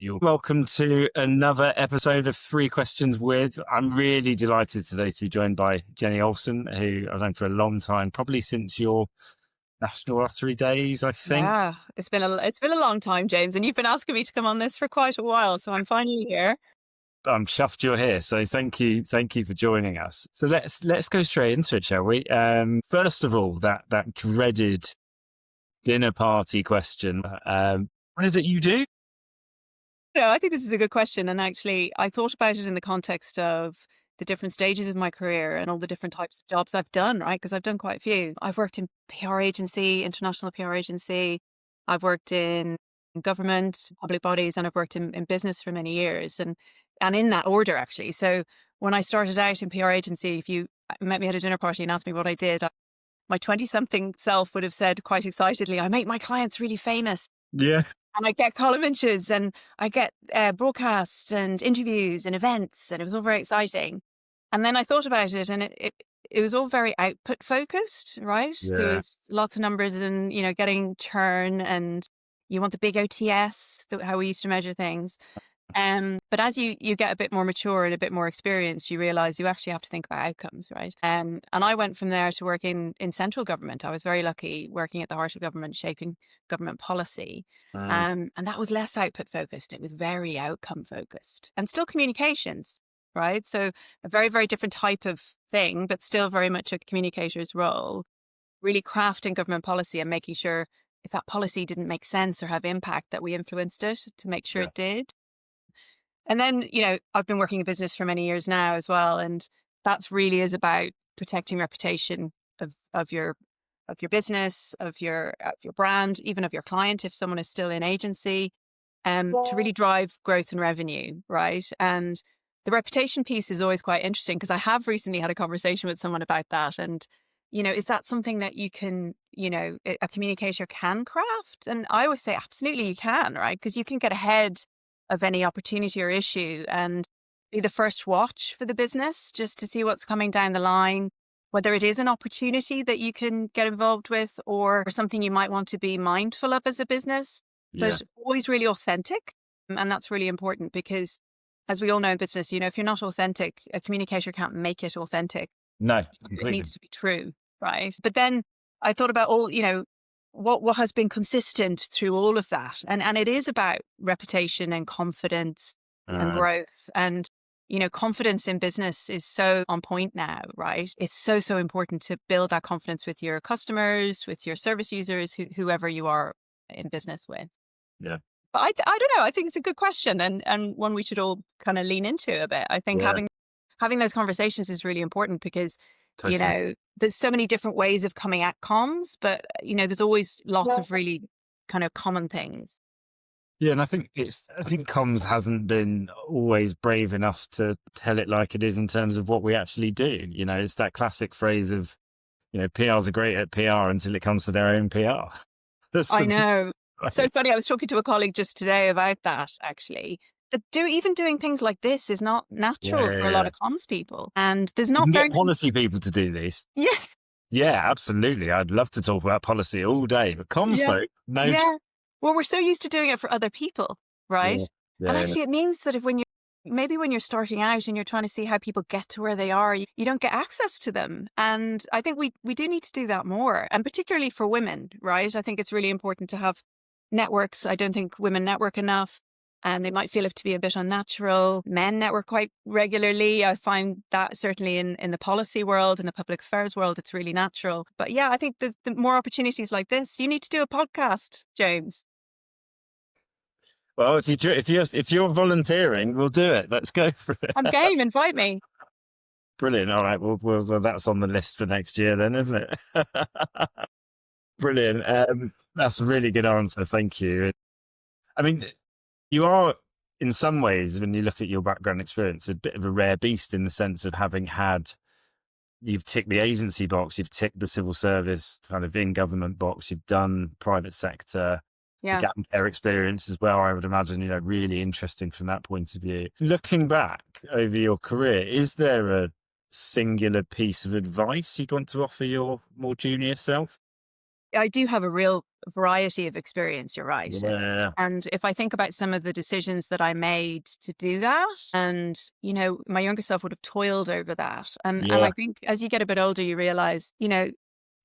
You're welcome to another episode of Three Questions With. I'm really delighted today to be joined by Jenny Olsen, who I've known for a long time, probably since your National Lottery days, I think. Yeah, it's been a long time, James, and you've been asking me to come on this for quite a while, so I'm finally here. I'm chuffed you're here, so thank you for joining us. So let's go straight into it, shall we? First of all, that dreaded dinner party question. What is it you do? I think this is a good question, and actually, I thought about it in the context of the different stages of my career and all the different types of jobs I've done, right? Because I've done quite a few. I've worked in PR agency, international PR agency. I've worked in government, public bodies, and I've worked in business for many years, and in that order actually. So when I started out in PR agency, if you met me at a dinner party and asked me what I did, my 20-something self would have said quite excitedly, "I make my clients really famous." Yeah. And I get column inches and I get broadcasts and interviews and events, and it was all very exciting. And then I thought about it, and it was all very output focused, right? There Yeah. was lots of numbers and, getting churn, and you want the big OTS, how we used to measure things. But as you get a bit more mature and a bit more experienced, you realize you actually have to think about outcomes, right? And I went from there to work in central government. I was very lucky working at the heart of government, shaping government policy. Mm, And that was less output focused. It was very outcome focused and still communications, right? So a very, very different type of thing, but still very much a communicator's role, really crafting government policy and making sure if that policy didn't make sense or have impact that we influenced it to make sure yeah. it did. And then, I've been working in business for many years now as well. And that's really is about protecting reputation of your business, of your brand, even of your client, if someone is still in agency, to really drive growth and revenue, right? And the reputation piece is always quite interesting because I have recently had a conversation with someone about that. And, is that something that you can, a communicator can craft? And I always say, absolutely, you can, right? Because you can get ahead of any opportunity or issue and be the first watch for the business just to see what's coming down the line, whether it is an opportunity that you can get involved with or something you might want to be mindful of as a business, Yeah. but always really authentic. And that's really important because, as we all know in business, if you're not authentic, a communicator can't make it authentic. No, It completely. needs to be true, right? But then I thought about all, what has been consistent through all of that. And it is about reputation and confidence and Uh, growth. And, confidence in business is so on point now, right? It's so, so important to build that confidence with your customers, with your service users, whoever you are in business with. yeah. But I don't know. I think it's a good question and one we should all kind of lean into a bit. I think Yeah. having those conversations is really important because, Totally. there's so many different ways of coming at comms, but there's always lots of really kind of common things. Yeah, and I think comms hasn't been always brave enough to tell it like it is in terms of what we actually do. It's that classic phrase of, PRs are great at PR until it comes to their own PR. That's I the know. So right. funny. I was talking to a colleague just today about that actually. That even doing things like this is not Yeah, natural yeah, for a lot yeah. of comms people. And there's You not can very get many. policy people to do this. Yes. Yeah, absolutely. I'd love to talk about policy all day, but comms Yeah. folk, no. Yeah. Well, we're so used to doing it for other people, right? Yeah, And yeah, yeah. actually, it means that when you're starting out and you're trying to see how people get to where they are, you don't get access to them. And I think we do need to do that more, and particularly for women, right? I think it's really important to have networks. I don't think women network enough. And they might feel it to be a bit unnatural. Men network quite regularly. I find that certainly in the policy world, in the public affairs world, it's really natural. But yeah, I think there's the more opportunities like this. You need to do a podcast, James. Well, if you're volunteering, we'll do it. Let's go for it. I'm game. Invite me. Brilliant. All right. Well, that's on the list for next year then, isn't it? Brilliant. That's a really good answer. Thank you. I mean, you are, in some ways, when you look at your background experience, a bit of a rare beast in the sense of you've ticked the agency box, you've ticked the civil service kind of in government box, you've done private sector, the Yeah. gap and care experience as well. I would imagine, really interesting from that point of view. Looking back over your career, is there a singular piece of advice you'd want to offer your more junior self? I do have a real variety of experience, you're right. Yeah. And if I think about some of the decisions that I made to do that, and, my younger self would have toiled over that. And Yeah. I think as you get a bit older, you realize,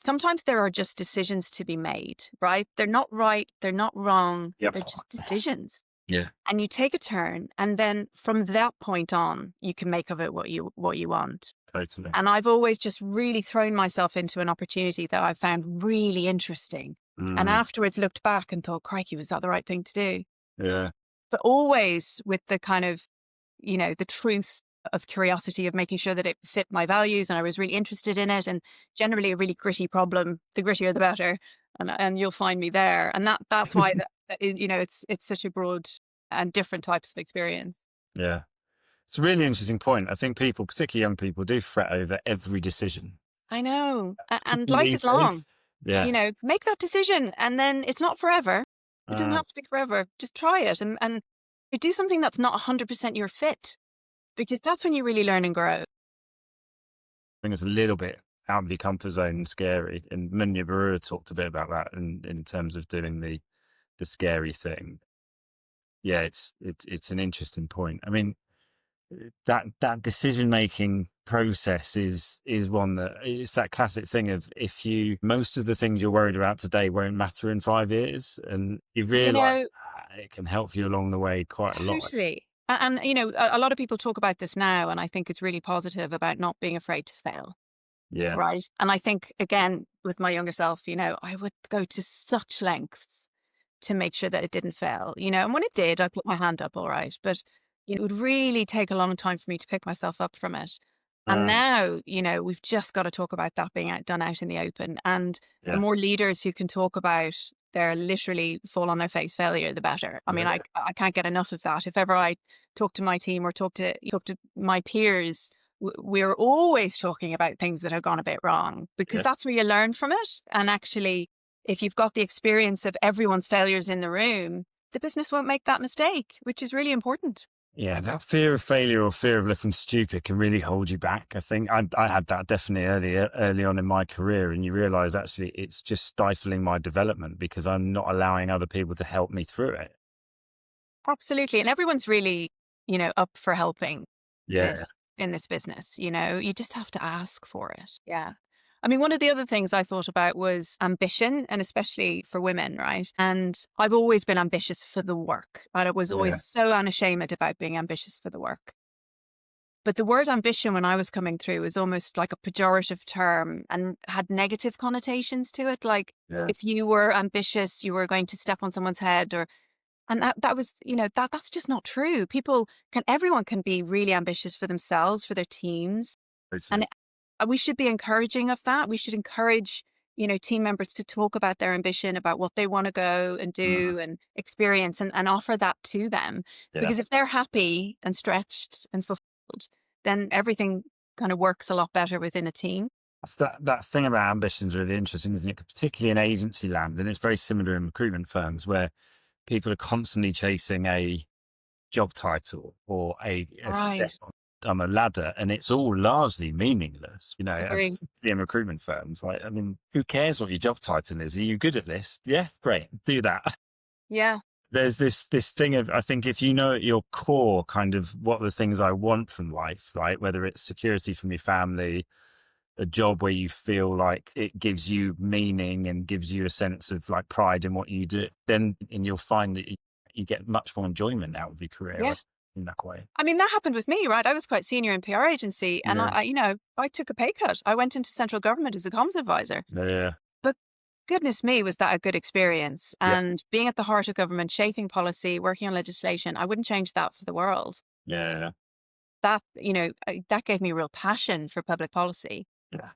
sometimes there are just decisions to be made, right? They're not right, they're not wrong, Yep. they're just decisions. Yeah. And you take a turn, and then from that point on, you can make of it what you want. Totally. And I've always just really thrown myself into an opportunity that I found really interesting. And Mm, afterwards looked back and thought, crikey, was that the right thing to do? yeah. But always with the kind of, the truth of curiosity of making sure that it fit my values and I was really interested in it, and generally a really gritty problem, the grittier the better. And you'll find me there. And that's why it's such a broad and different types of experience. Yeah. It's a really interesting point. I think people, particularly young people, do fret over every decision, I know. And particularly life these is long. days. Yeah. Make that decision, and then it's not forever. It doesn't Uh, have to be forever. Just try it, and you do something that's not 100% your fit, because that's when you really learn and grow. I think it's a little bit out of your comfort zone and scary. And Munya Barua talked a bit about that in terms of doing the scary thing. Yeah, it's an interesting point. I mean, that decision making process is one that it's that classic thing of if you most of the things you're worried about today won't matter in 5 years, and you You realize know, it can help you along the way quite a lot. totally. And a lot of people talk about this now, and I think it's really positive about not being afraid to fail, Yeah, right? And I think again with my younger self, I would go to such lengths to make sure that it didn't fail, and when it did, I put my hand up, all right. But it would really take a long time for me to pick myself up from it. And uh, now, we've just got to talk about that being done out in the open. And the yeah, more leaders who can talk about their literally fall on their face failure, the better. I mean, yeah, I can't get enough of that. If ever I talk to my team or talk to my peers, we're always talking about things that have gone a bit wrong, because yeah. that's where you learn from it. And actually, if you've got the experience of everyone's failures in the room, the business won't make that mistake, which is really important. Yeah, that fear of failure or fear of looking stupid can really hold you back. I think I had that definitely early on in my career, and you realize actually it's just stifling my development because I'm not allowing other people to help me through it. Absolutely. And everyone's really, up for helping Yeah, this in this business. You just have to ask for it. Yeah. I mean, one of the other things I thought about was ambition, and especially for women, right? And I've always been ambitious for the work. I was yeah, always so unashamed about being ambitious for the work. But the word ambition, when I was coming through, was almost like a pejorative term and had negative connotations to it. Like yeah. if you were ambitious, you were going to step on someone's head, and that was, that's just not true. Everyone can be really ambitious for themselves, for their teams. Totally. And we should be encouraging of that. We should encourage, team members to talk about their ambition, about what they want to go and Mhm. do and experience, and offer that to them. Yeah. Because if they're happy and stretched and fulfilled, then everything kind of works a lot better within a team. That's that thing about ambition is really interesting, isn't it? Particularly in agency land, and it's very similar in recruitment firms where people are constantly chasing a job title or a step Right. on a ladder, and it's all largely meaningless, and Agree. particularly in recruitment firms, right? I mean, who cares what your job title is? Are you good at this? Yeah, great, do that. Yeah. There's this thing of, I think, if you know at your core kind of what the things I want from life, right? Whether it's security from your family, a job where you feel like it gives you meaning and gives you a sense of like pride in what you do, then and you'll find that you get much more enjoyment out of your career, Yeah. in that way. I mean, that happened with me, right? I was quite senior in PR agency, and Yeah, I took a pay cut. I went into central government as a comms advisor. yeah, But goodness me, was that a good experience. yeah, And being at the heart of government, shaping policy, working on legislation, I wouldn't change that for the world. yeah, That gave me real passion for public policy. yeah,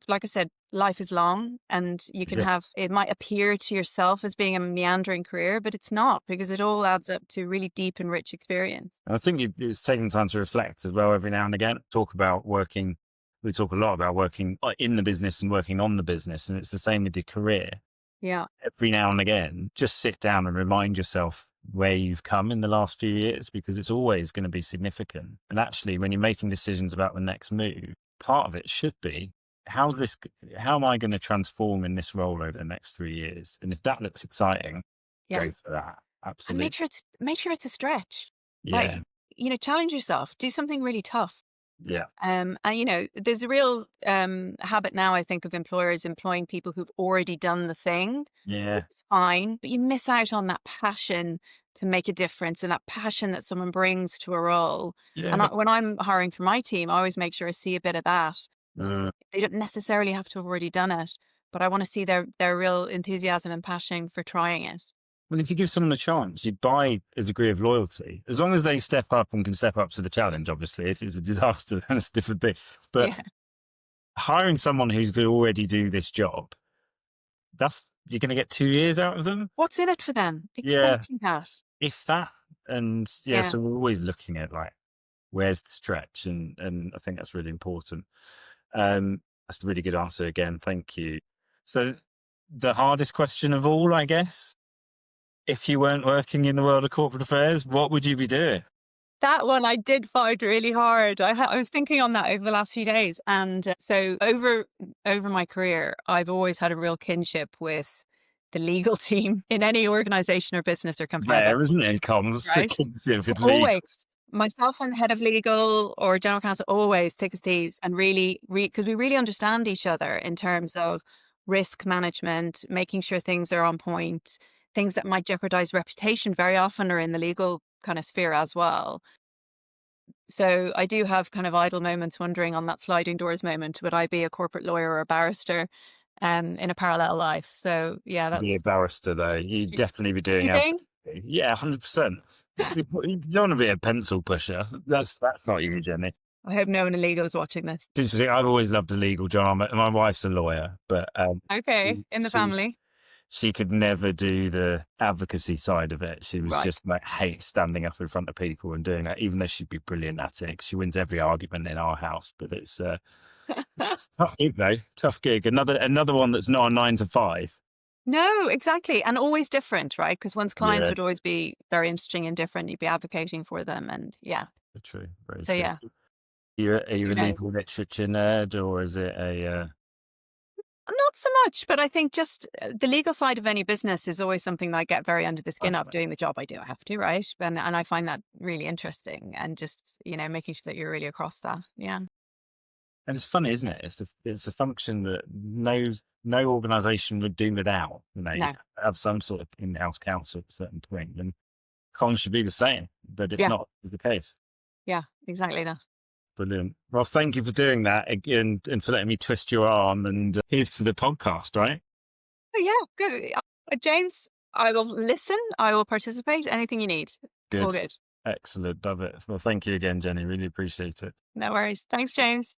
Like I said, life is long, and yeah. it might appear to yourself as being a meandering career, but it's not, because it all adds up to really deep and rich experience. And I think it's taking time to reflect as well every now and again. Talk about working. We talk a lot about working in the business and working on the business, and it's the same with your career. Yeah. Every now and again, just sit down and remind yourself where you've come in the last few years, because it's always going to be significant. And actually, when you're making decisions about the next move, part of it should be how's this, how am I going to transform in this role over the next 3 years? And if that looks exciting, Yeah. go for that. And Absolutely. make sure it's a stretch. Yeah. Like, challenge yourself. Do something really tough. Yeah. And there's a real habit now, I think, of employers employing people who've already done the thing, which Yeah. is fine, but you miss out on that passion to make a difference and that passion that someone brings to a role. And Yeah. when I'm hiring for my team, I always make sure I see a bit of that. Uh, They don't necessarily have to have already done it, but I want to see their real enthusiasm and passion for trying it. well, if you give someone a chance, you buy a degree of loyalty, as long as they step up and can step up to the challenge. Obviously, if it's a disaster, then it's a different thing. But Yeah. hiring someone who's going to already do this job, that's, you're going to get 2 years out of them. What's in it for them? Yeah, Exactly that. if that. And yeah, Yeah. so we're always looking at like, where's the stretch, and I think that's really important. That's a really good answer again. Thank you. So the hardest question of all, I guess, if you weren't working in the world of corporate affairs, what would you be doing? That one I did find really hard. I was thinking on that over the last few days, and so over my career, I've always had a real kinship with the legal team in any organization or business or company I've ever Rare, isn't it? In worked, comms, to right? kinship with legal. Always. Myself and the head of legal or general counsel always thick as thieves, and really, because we really understand each other in terms of risk management, making sure things are on point, things that might jeopardize reputation very often are in the legal kind of sphere as well. So I do have kind of idle moments wondering on that sliding doors moment, would I be a corporate lawyer or a barrister in a parallel life? So yeah, Be a that's, barrister, though. You'd do definitely be doing you think? advocacy. Yeah, 100%. You don't want to be a pencil pusher. That's not you, Jenny. I hope no one illegal is watching this. Interesting. I've always loved the legal drama. My wife's a lawyer, but Okay, she in the she family. she could never do the advocacy side of it. She was Right. just like hate standing up in front of people and doing that, even though she'd be brilliant at it. 'Cause she wins every argument in our house. But it's a tough gig, though. Tough gig. Another one that's not a 9 to 5. No, exactly. And always different, right? Because one's clients Yeah, would always be very interesting and different. You'd be advocating for them. And yeah. very true. Very So true. yeah, Are you who a knows? legal literature nerd, or is it a? Not so much, but I think just the legal side of any business is always something that I get very under the skin of. Fascinating. Doing the job I do, I have to, right? And I find that really interesting, and just making sure that you're really across that. Yeah. And it's funny, isn't it? It's a function that no organisation would do without. No. You'd have some sort of in-house counsel at a certain point, and cons should be the same, but it's Yeah. not is the case. Yeah. Exactly that. Brilliant. Well, thank you for doing that again, and for letting me twist your arm. And here's to the podcast, right? Oh yeah. Good. James, I will listen. I will participate. Anything you need. All Good. good. Excellent. Love it. Well, thank you again, Jenny. Really appreciate it. No worries. Thanks, James.